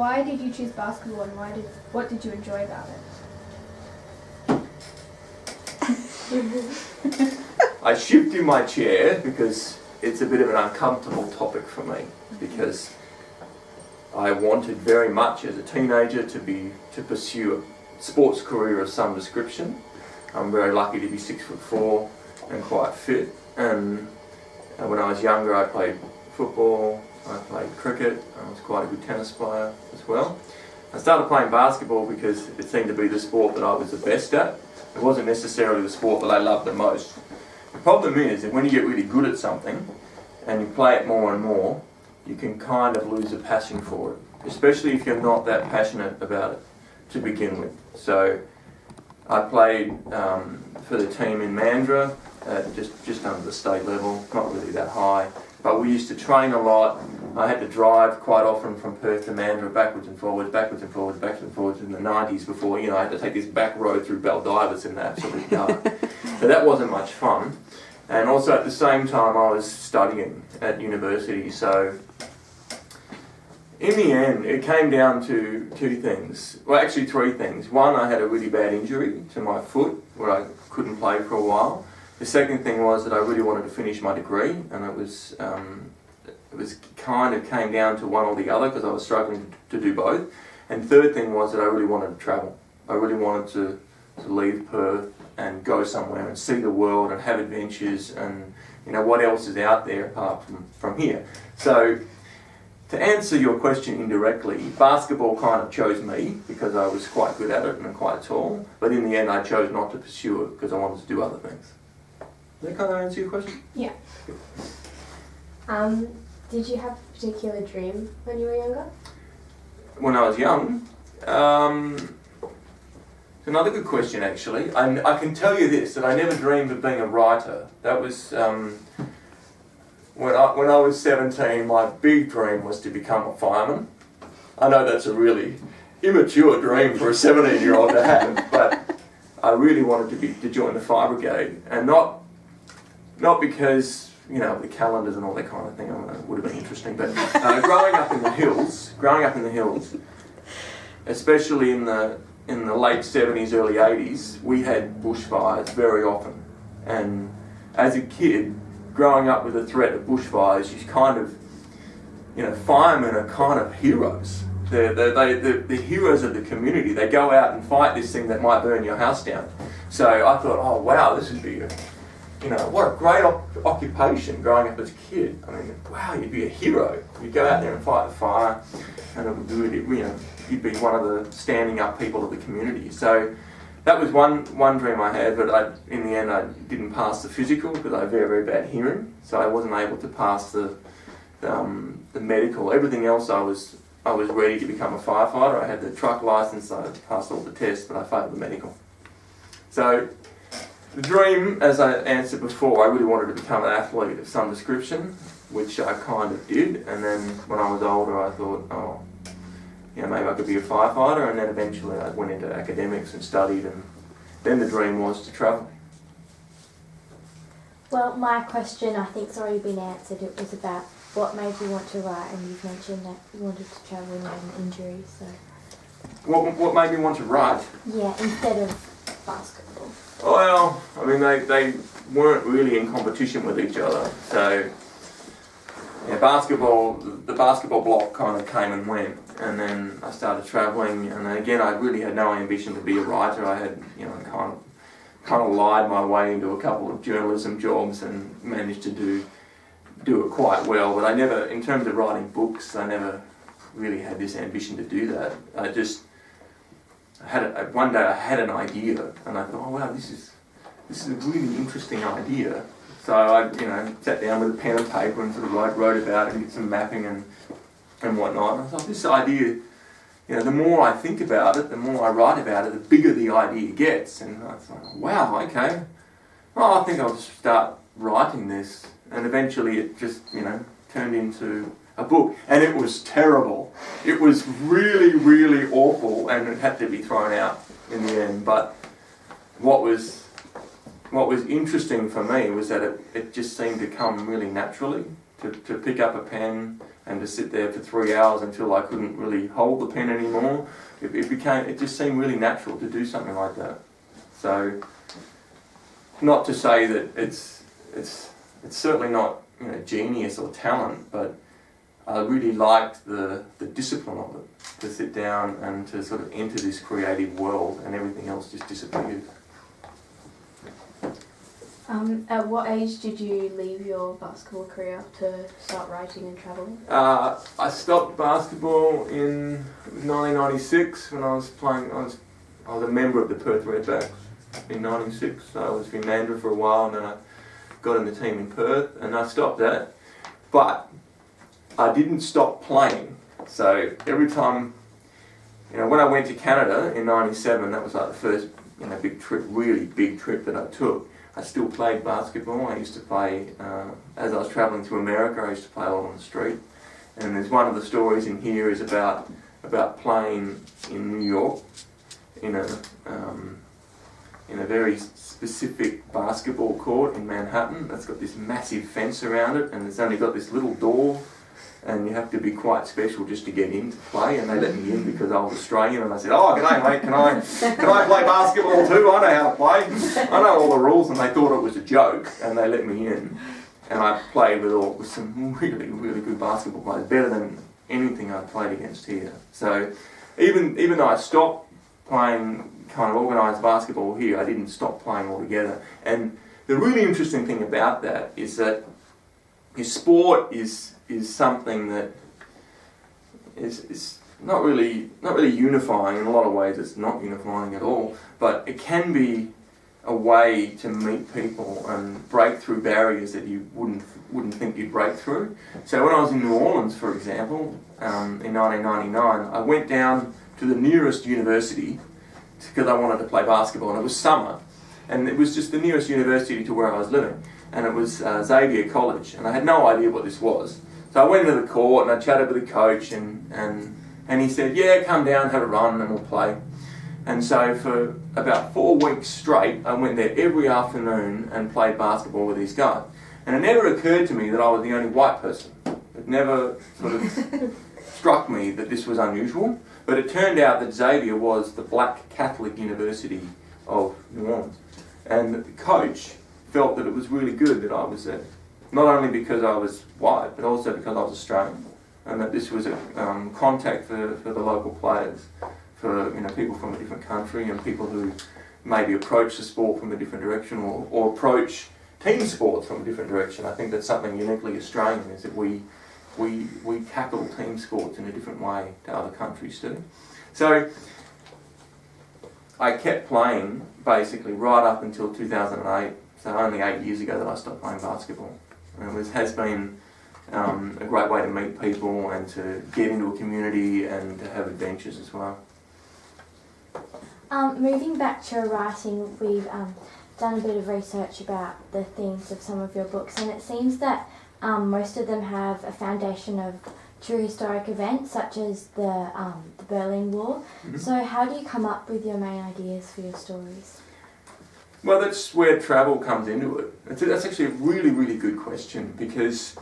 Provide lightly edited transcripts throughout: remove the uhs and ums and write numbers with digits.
why did you choose basketball and what did you enjoy about it? I shift in my chair because it's a bit of an uncomfortable topic for me, because I wanted very much as a teenager to pursue a sports career of some description. I'm very lucky to be 6'4" and quite fit, and when I was younger I played football, I played cricket, I was quite a good tennis player as well. I started playing basketball because it seemed to be the sport that I was the best at. It wasn't necessarily the sport that I loved the most. The problem is that when you get really good at something and you play it more and more, you can kind of lose a passion for it, especially if you're not that passionate about it to begin with. So I played for the team in Mandurah, just under the state level, not really that high, but we used to train a lot. I had to drive quite often from Perth to Mandurah, backwards and forwards in the 90s before, I had to take this back road through Baldivis in the absolute dark. So that wasn't much fun. And also at the same time I was studying at university, so in the end it came down to two things, well actually three things. One, I had a really bad injury to my foot where I couldn't play for a while. The second thing was that I really wanted to finish my degree, and it was kind of came down to one or the other because I was struggling to do both. And third thing was that I really wanted to travel. I really wanted to leave Perth and go somewhere and see the world and have adventures and what else is out there apart from here. So to answer your question indirectly, basketball kind of chose me because I was quite good at it and quite tall, but in the end I chose not to pursue it because I wanted to do other things. Does that kind of answer your question? Yeah. Did you have a particular dream when you were younger? When I was young? It's another good question actually. I can tell you this, that I never dreamed of being a writer. That was, when I was 17, my big dream was to become a fireman. I know that's a really immature dream for a 17-year-old to have, but I really wanted to join the fire brigade, and not because the calendars and all that kind of thing would have been interesting, but growing up in the hills, especially in the late 70s, early 80s, we had bushfires very often, and as a kid, growing up with the threat of bushfires, you kind of, firemen are kind of heroes. They're the heroes of the community. They go out and fight this thing that might burn your house down. So I thought, oh wow, this would be what a great occupation growing up as a kid. I mean, wow, you'd be a hero. You'd go out there and fight the fire, and you'd be one of the standing up people of the community. So that was one dream I had, but in the end I didn't pass the physical because I have very, very bad hearing. So I wasn't able to pass the medical. Everything else I was ready to become a firefighter. I had the truck license, I passed all the tests, but I failed the medical. So the dream, as I answered before, I really wanted to become an athlete of some description, which I kind of did, and then when I was older I thought, maybe I could be a firefighter, and then eventually I went into academics and studied, and then the dream was to travel. Well, my question I think's already been answered. It was about what made you want to write, and you've mentioned that you wanted to travel and had an injury, so... What made me want to write? Yeah, instead of basketball. Well, I mean, they weren't really in competition with each other, so the basketball block kind of came and went, and then I started travelling, and then again I really had no ambition to be a writer. I had, kind of lied my way into a couple of journalism jobs and managed to do it quite well, but I never, in terms of writing books, I never really had this ambition to do that. One day I had an idea, and I thought, oh wow, this is a really interesting idea. So I, sat down with a pen and paper and sort of wrote about it and did some mapping and whatnot. And I thought, this idea, the more I think about it, the more I write about it, the bigger the idea gets. And I thought, wow, okay, well, I think I'll just start writing this. And eventually it just, turned into a book, and it was terrible. It was really, really awful, and it had to be thrown out in the end. But what was interesting for me was that it just seemed to come really naturally. to pick up a pen and to sit there for 3 hours until I couldn't really hold the pen anymore. It just seemed really natural to do something like that. So, not to say that it's certainly not, you know, genius or talent, but I really liked the discipline of it, to sit down and to sort of enter this creative world, and everything else just disappeared. At what age did you leave your basketball career to start writing and travelling? I stopped basketball in 1996 when I was playing. I was a member of the Perth Redbacks in '96. So I was in Mandurah for a while, and then I got in the team in Perth, and I stopped that. But I didn't stop playing. So every time, you know, when I went to Canada in '97, that was like the first, you know, big trip, really big trip that I took. I still played basketball. I used to play, as I was travelling to America, I used to play a lot on the street. And there's one of the stories in here is about playing in New York in a very specific basketball court in Manhattan that's got this massive fence around it, and it's only got this little door, and you have to be quite special just to get in to play. And they let me in because I was Australian, and I said, "Oh, g'day mate, can I play basketball too? I know how to play. I know all the rules." And they thought it was a joke, and they let me in. And I played with some really, really good basketball players, better than anything I'd played against here. So even though I stopped playing kind of organised basketball here, I didn't stop playing altogether. And the really interesting thing about that is that your sport is something that is not really unifying. In a lot of ways it's not unifying at all, but it can be a way to meet people and break through barriers that you wouldn't think you'd break through. So when I was in New Orleans, for example, in 1999, I went down to the nearest university because I wanted to play basketball, and it was summer, and it was just the nearest university to where I was living, and it was Xavier College, and I had no idea what this was. So I went into the court and I chatted with the coach, and he said, "Yeah, come down, have a run, and we'll play." And so for about 4 weeks straight, I went there every afternoon and played basketball with these guys. And it never occurred to me that I was the only white person. It never sort of struck me that this was unusual. But it turned out that Xavier was the black Catholic University of New Orleans. And the coach felt that it was really good that I was there. Not only because I was white, but also because I was Australian. And that this was a contact for the local players, for, you know, people from a different country, and people who maybe approach the sport from a different direction, or approach team sports from a different direction. I think that's something uniquely Australian, is that we tackle team sports in a different way to other countries do. So I kept playing basically right up until 2008, so only 8 years ago that I stopped playing basketball. And it has been a great way to meet people and to get into a community and to have adventures as well. Moving back to writing, we've done a bit of research about the themes of some of your books, and it seems that most of them have a foundation of true historic events, such as the Berlin Wall. Mm-hmm. So how do you come up with your main ideas for your stories? Well, that's where travel comes into it. That's actually a really, really good question, because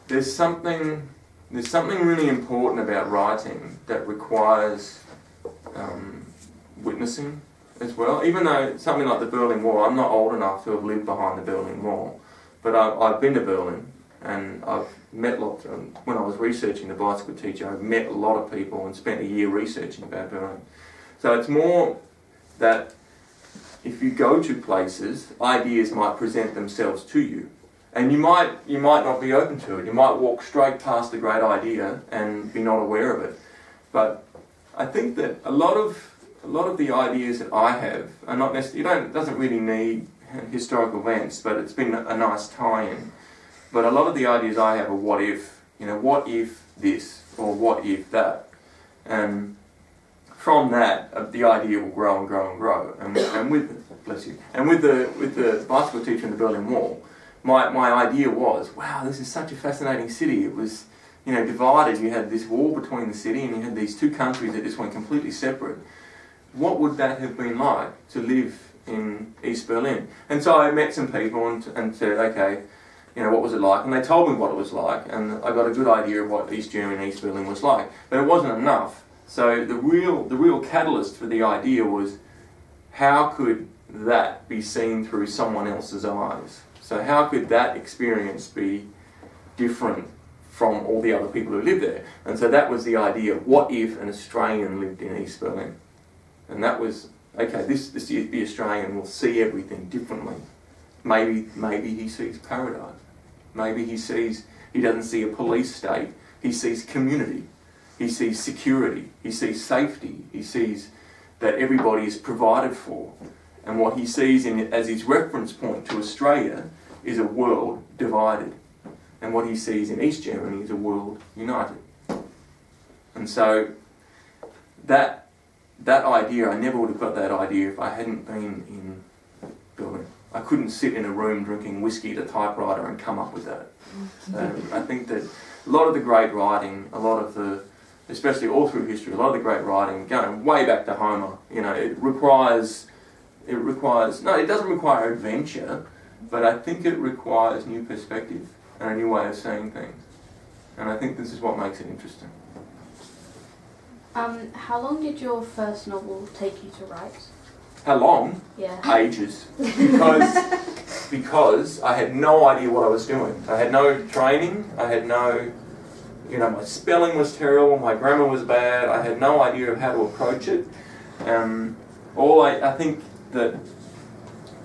there's something really important about writing that requires witnessing as well. Even though something like the Berlin Wall, I'm not old enough to have lived behind the Berlin Wall, but I've been to Berlin, and I've met lots. When I was researching the bicycle teacher, I've met a lot of people and spent a year researching about Berlin. So it's more that if you go to places, ideas might present themselves to you, and you might not be open to it. You might walk straight past a great idea and be not aware of it. But I think that a lot of the ideas that I have are not necessarily. It doesn't really need historical events, but it's been a nice tie-in. But a lot of the ideas I have are what if, what if this, or what if that, and from that the idea will grow and grow and grow. And with the bicycle teacher in the Berlin Wall, my idea was, wow, this is such a fascinating city. It was divided. You had this wall between the city, and you had these two countries that just went completely separate. What would that have been like to live in East Berlin? And so I met some people and said, okay, what was it like? And they told me what it was like, and I got a good idea of what East Germany and East Berlin was like. But it wasn't enough. So the real catalyst for the idea was, how could that be seen through someone else's eyes? So how could that experience be different from all the other people who lived there? And so that was the idea. What if an Australian lived in East Berlin? And that was, okay, the Australian will see everything differently. Maybe he sees paradise. Maybe he doesn't see a police state. He sees community. He sees security. He sees safety. He sees that everybody is provided for. And what he sees as his reference point to Australia is a world divided. And what he sees in East Germany is a world united. And so that idea, I never would have got that idea if I hadn't been in Berlin. I couldn't sit in a room drinking whiskey at a typewriter and come up with that. I think that a lot of the great writing, especially all through history, a lot of the great writing, going way back to Homer, it doesn't require adventure, but I think it requires new perspective and a new way of seeing things. And I think this is what makes it interesting. How long did your first novel take you to write? How long? Yeah. Ages. Because I had no idea what I was doing. I had no training. I had no, my spelling was terrible. My grammar was bad. I had no idea of how to approach it. I think that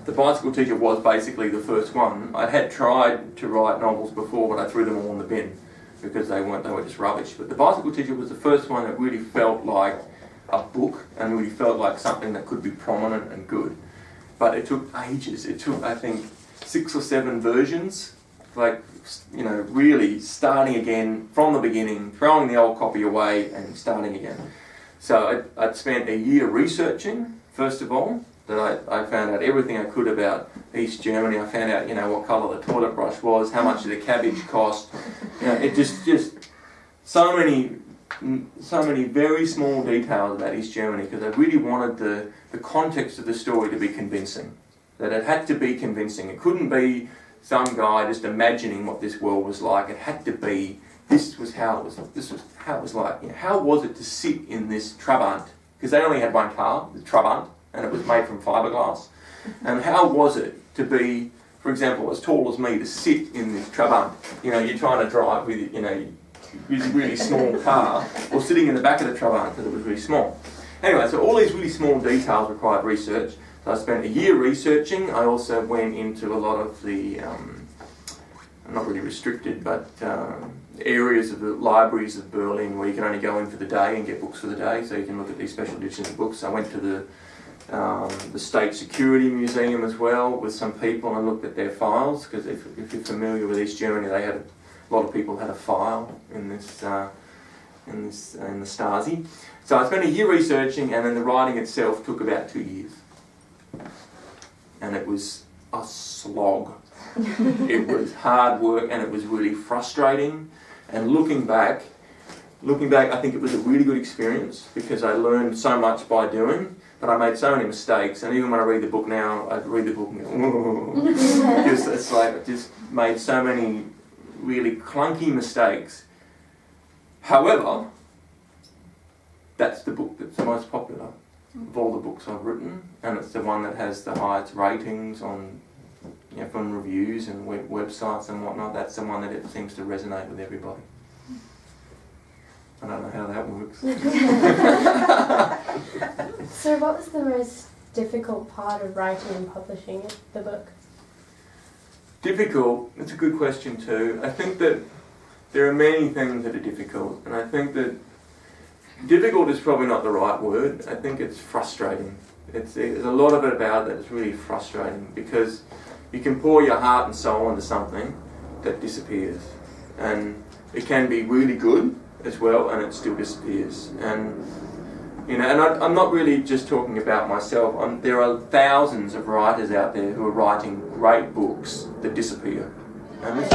the bicycle teacher was basically the first one. I had tried to write novels before, but I threw them all in the bin because they were just rubbish. But the bicycle teacher was the first one that really felt like a book and really felt like something that could be prominent and good. But it took ages. It took, I think, 6 or 7 versions, really starting again from the beginning, throwing the old copy away and starting again. So I'd spent a year researching, first of all, that I found out everything I could about East Germany. I found out, what colour the toilet brush was, how much did the cabbage cost. It just so many very small details about East Germany, because I really wanted the context of the story to be convincing. That it had to be convincing. It couldn't be some guy just imagining what this world was like. It had to be, this was how it was like. How was it to sit in this Trabant? Because they only had one car, the Trabant, and it was made from fiberglass. And how was it to be, for example, as tall as me, to sit in this Trabant? You're trying to drive with, use a really small car, or sitting in the back of the Trabant because it was really small. Anyway, so all these really small details required research. So I spent a year researching. I also went into a lot of the, not really restricted, but areas of the libraries of Berlin where you can only go in for the day and get books for the day, so you can look at these special editions of books. I went to the State Security Museum as well with some people and looked at their files, because if you're familiar with East Germany, a lot of people had a file in the Stasi. So I spent a year researching, and then the writing itself took about 2 years. And it was a slog. It was hard work, and it was really frustrating. And looking back, I think it was a really good experience, because I learned so much by doing, but I made so many mistakes. And even when I read the book now, I read the book and go, it's like I just made so many really clunky mistakes. However, that's the book that's the most popular of all the books I've written, and it's the one that has the highest ratings on, from reviews and websites and whatnot. That's the one that it seems to resonate with everybody. I don't know how that works. So what was the most difficult part of writing and publishing the book? Difficult? That's a good question too. I think that there are many things that are difficult, and I think that difficult is probably not the right word. I think it's frustrating. There's a lot of it about it that's really frustrating, because you can pour your heart and soul into something that disappears, and it can be really good as well, and it still disappears. And I'm not really just talking about myself. There are thousands of writers out there who are writing great books that disappear. And this